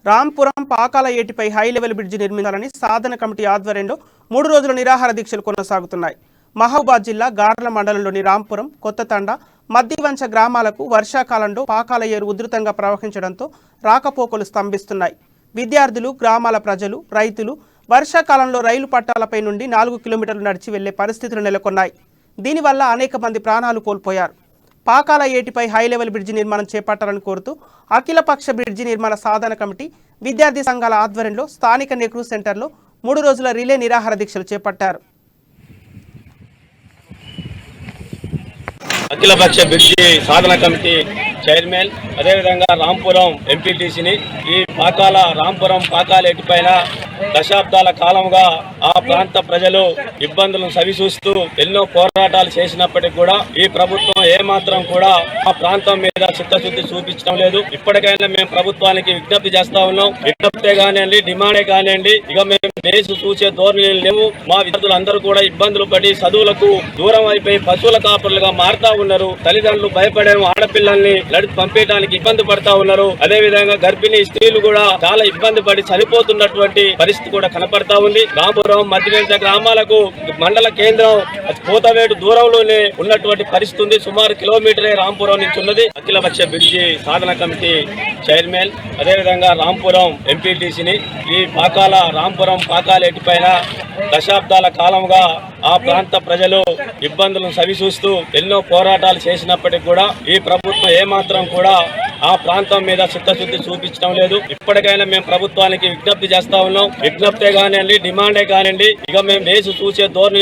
రాంపురం పాకాల ఏటిపై high level bridge నిర్మించాలని సాధన కమిటీ ఆధ్వర్యంలో 3 రోజుల నిరాహార దీక్షలు కొనసాగుతున్నాయి. మహబూబాద్ జిల్లా గార్ల మండలంలోని రాంపురం, కొత్తతండ, మద్దివంచ గ్రామాలకు వర్షాకాలంలో పాకాల ఏరు ఉధృతంగా ప్రవహించడంతో రాకపోకలు స్తంభిస్తున్నాయి. విద్యార్థులు, గ్రామాల ప్రజలు, రైతులు వర్షాకాలంలో రైలు పట్టాలపై నుండి 4 కిలోమీటర్లు నడిచి వెళ్లే పరిస్థితులు నెలకొన్నాయి. దీనివల్ల అనేక మంది ప్రాణాలు కోల్పోయారు. పాకాల ఏటిపై హై లెవెల్ బ్రిడ్జి నిర్మాణం చేపట్టాలని కోరుతూ అఖిలపక్ష బ్రిడ్జి నిర్మాణ సాధన కమిటీ విద్యార్థి సంఘాల ఆధ్వర్యంలో స్థానిక నెహ్రూ సెంటర్లో 3 రోజుల రిలే నిరాహార దీక్షలు చేపట్టారు. అఖిలపక్ష బ్రిడ్జి సాధన కమిటీ చైర్మన్, అదేవిధంగా రాంపురం ఎంపీటీసీని ఈ రాంపురం పాకాలేటి పైన దశాబ్దాల కాలంగా ఆ ప్రాంత ప్రజలు ఇబ్బందులను సవిచూస్తూ ఎన్నో పోరాటాలు చేసినప్పటికీ కూడా ఈ ప్రభుత్వం ఏమాత్రం కూడా ఆ ప్రాంతం మీద చిత్తశుద్ధి చూపించడం లేదు. ఇప్పటికైనా మేము ప్రభుత్వానికి విజ్ఞప్తి చేస్తా ఉన్నాం. విజ్ఞప్తే కానివ్వండి, డిమాండే కానివ్వండి, ఇక మేము దేశం చూసే ధోరణి లేవు. మా విద్యార్థులందరూ కూడా ఇబ్బందులు పడి చదువులకు దూరం అయిపోయి పశువుల కాపరులుగా మారుతా ఉన్నారు. తల్లిదండ్రులు భయపడే ఆడపిల్లల్ని నడిపి పంపించడానికి ఇబ్బంది పడతా ఉన్నారు. అదే విధంగా గర్భిణీ స్త్రీలు కూడా చాలా ఇబ్బంది పడి చనిపోతున్నటువంటి పరిస్థితి కూడా కనపడతా ఉంది. రాంపురం, మద్దివంచ గ్రామాలకు మండల కేంద్రం కోతవేటు దూరంలోనే ఉన్నటువంటి పరిస్థితి ఉంది. సుమారు కిలోమీటరే రాంపురం నుంచి ఉన్నది. అఖిలపక్ష బ్రిడ్జి సాధన కమిటీ చైర్మన్, అదేవిధంగా రాంపురం ఎంపీటీసీని ఈ రాంపురం పాకాలేటి పైన దశాబ్దాల కాలంగా ఆ ప్రాంత ప్రజలు ఇబ్బందులను సవిచూస్తూ ఎన్నో పోరాటాలు చేసినప్పటికీ కూడా ఈ ప్రభుత్వం ఏమాత్రం కూడా ఆ ప్రాంతం మీద చిత్తశుద్ధి చూపించడం లేదు. ఇప్పటికైనా మేము ప్రభుత్వానికి విజ్ఞప్తి చేస్తా ఉన్నాం. విజ్ఞప్తే కానివ్వండి, డిమాండే కానివ్వండి, ఇక మేము దేశం చూసే ధోరణి